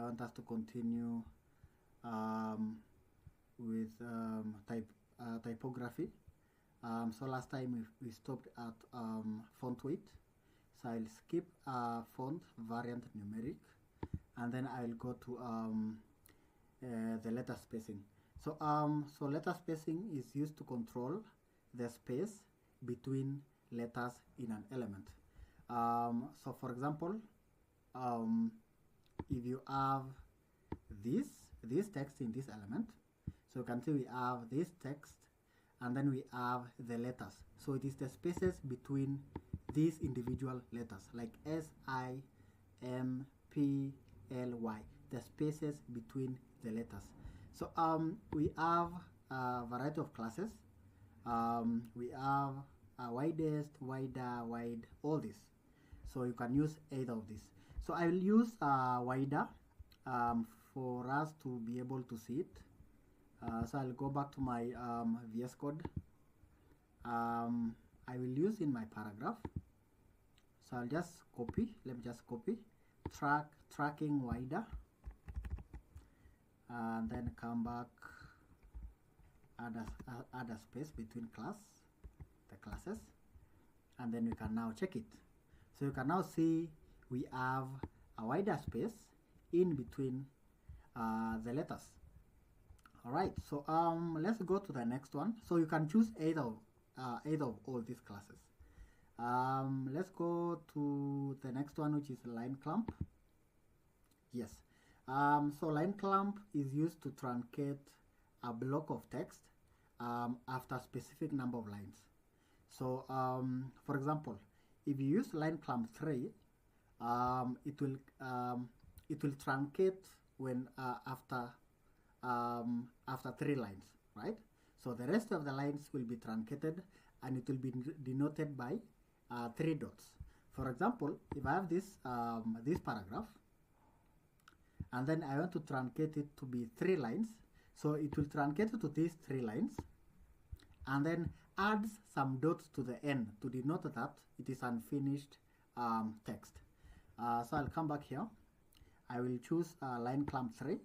want us to continue with typography. So last time we stopped at font weight. So I'll skip font variant numeric, and then I'll go to the letter spacing. So so letter spacing is used to control the space between letters in an element. So for example, if you have this text in this element, so you can see we have this text and then we have the letters. So it is the spaces between these individual letters like S, I, M, P, L, Y, the spaces between the letters. So we have a variety of classes. We have widest, wider, wide, all this. So you can use either of these. So I will use wider for us to be able to see it. So I'll go back to my VS Code. I will use in my paragraph. So I'll just copy. Let me just copy. Tracking wider. And then come back. Add a space between the classes. And then we can now check it. So you can now see we have a wider space in between the letters. Alright, so let's go to the next one. So you can choose either of all these classes. Let's go to the next one, which is line clamp. Yes. So line clamp is used to truncate a block of text after a specific number of lines. So for example, if you use line clamp 3, it will truncate when after 3 lines, right? So the rest of the lines will be truncated and it will be denoted by 3 dots. For example, if I have this paragraph and then I want to truncate it to be 3 lines, so it will truncate it to these 3 lines and then adds some dots to the end to denote that it is unfinished text. So I'll come back here. I will choose line clamp 3.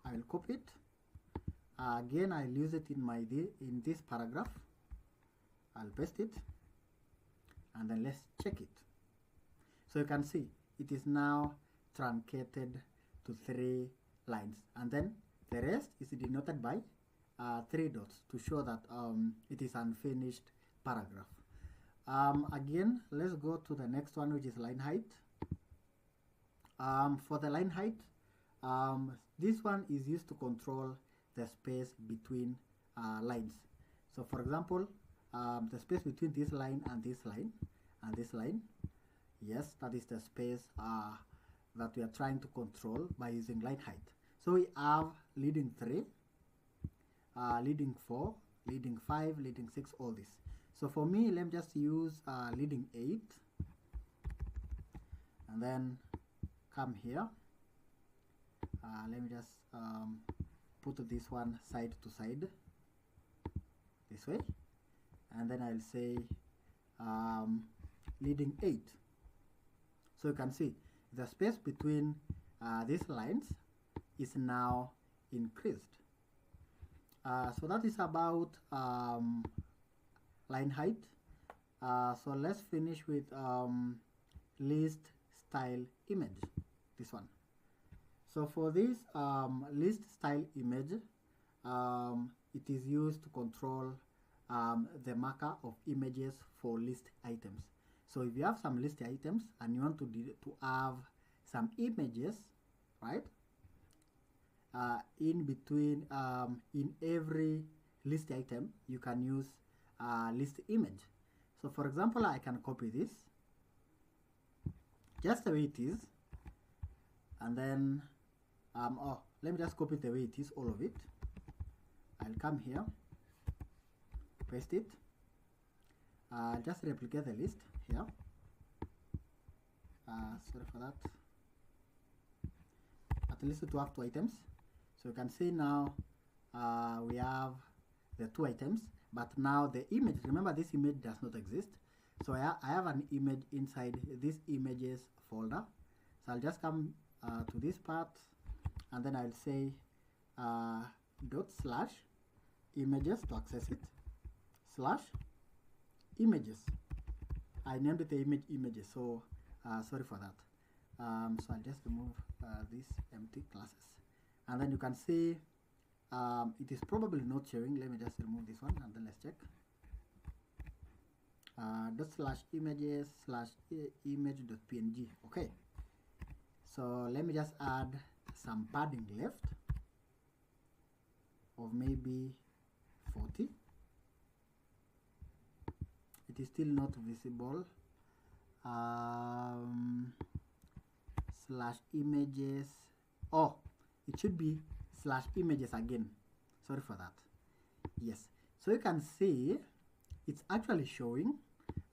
I will copy it. Again, I'll use it in this paragraph. I'll paste it, and then let's check it. So you can see it is now truncated to 3 lines, and then the rest is denoted by 3 dots to show that it is unfinished paragraph. Again, let's go to the next one, which is line height. For the line height, this one is used to control the space between lines. So for example, the space between this line and this line and this line, yes, that is the space that we are trying to control by using line height. So we have leading 3, leading 4, leading 5, leading 6, all this. So for me, let me just use leading 8 and then come here. Let me just put this one side to side this way, and then I'll say leading 8. So you can see the space between these lines is now increased. So that is about line height. So let's finish with list style image, this one. So for this list style image, it is used to control the marker of images for list items. So if you have some list items and you want to have some images, right, in between, in every list item, you can use list image. So for example, I can copy this just the way it is, and then let me just copy the way it is, all of it. I'll come here, paste it, just replicate the list here. Sorry for that. At least to have 2 items. So you can see now we have the 2 items, but now the image, remember this image does not exist. So I have an image inside this images folder. So I'll just come to this part, and then I'll say dot slash images to access it, slash images. I named it the images, so sorry for that. So I'll just remove these empty classes, and then you can see it is probably not showing. Let me just remove this one, and then let's check. Dot slash images slash image.png. Okay, so let me just add some padding left of maybe 40. It is still not visible. Slash images. Oh, it should be slash images again. Sorry for that. Yes, so you can see it's actually showing.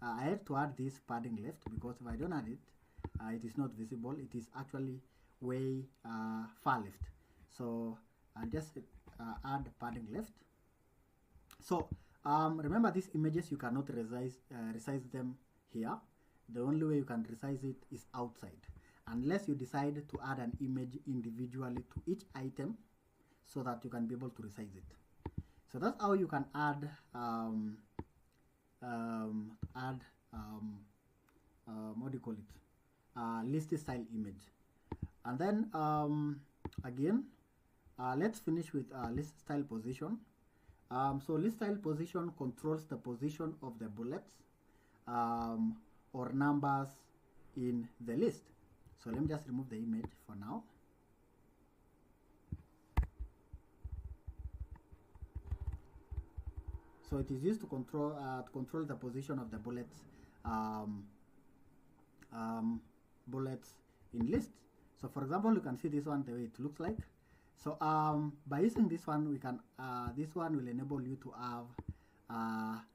I had to add this padding left because if I don't add it, it is not visible. It is actually way far left. So I'll just add padding left. So remember, these images you cannot resize them here. The only way you can resize it is outside, unless you decide to add an image individually to each item so that you can be able to resize it. So that's how you can add what do you call it, list style image. And then again, let's finish with list style position. So list style position controls the position of the bullets or numbers in the list. So let me just remove the image for now. So it is used to control the position of the bullets bullets in lists. So for example, you can see this one the way it looks like. So by using this one, we can this one will enable you to have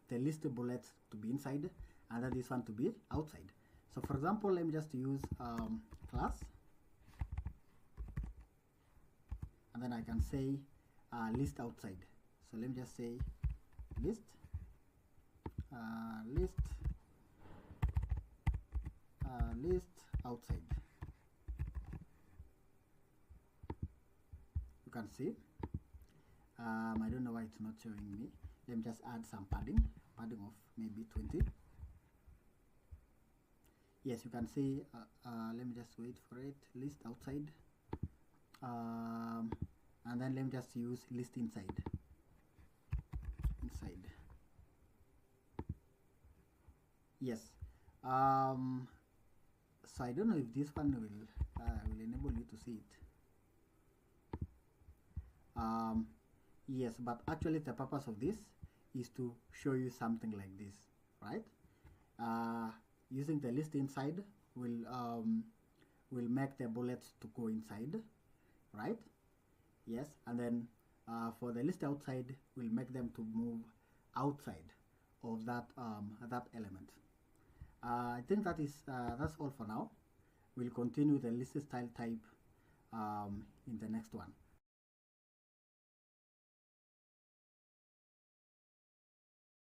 the list bullets to be inside, and then this one to be outside. So for example, let me just use class, and then I can say list outside. So let me just say list list outside. You can see I don't know why it's not showing me. Let me just add some padding of maybe 20. Yes, you can see let me just wait for it. List outside, and then let me just use list inside. Yes. So I don't know if this one will enable you to see it. Yes, but actually the purpose of this is to show you something like this, right? Using the list inside will make the bullets to go inside, right? Yes, and then for the list outside, will make them to move outside of that that element. I think that is that's all for now. We'll continue the list style type in the next one.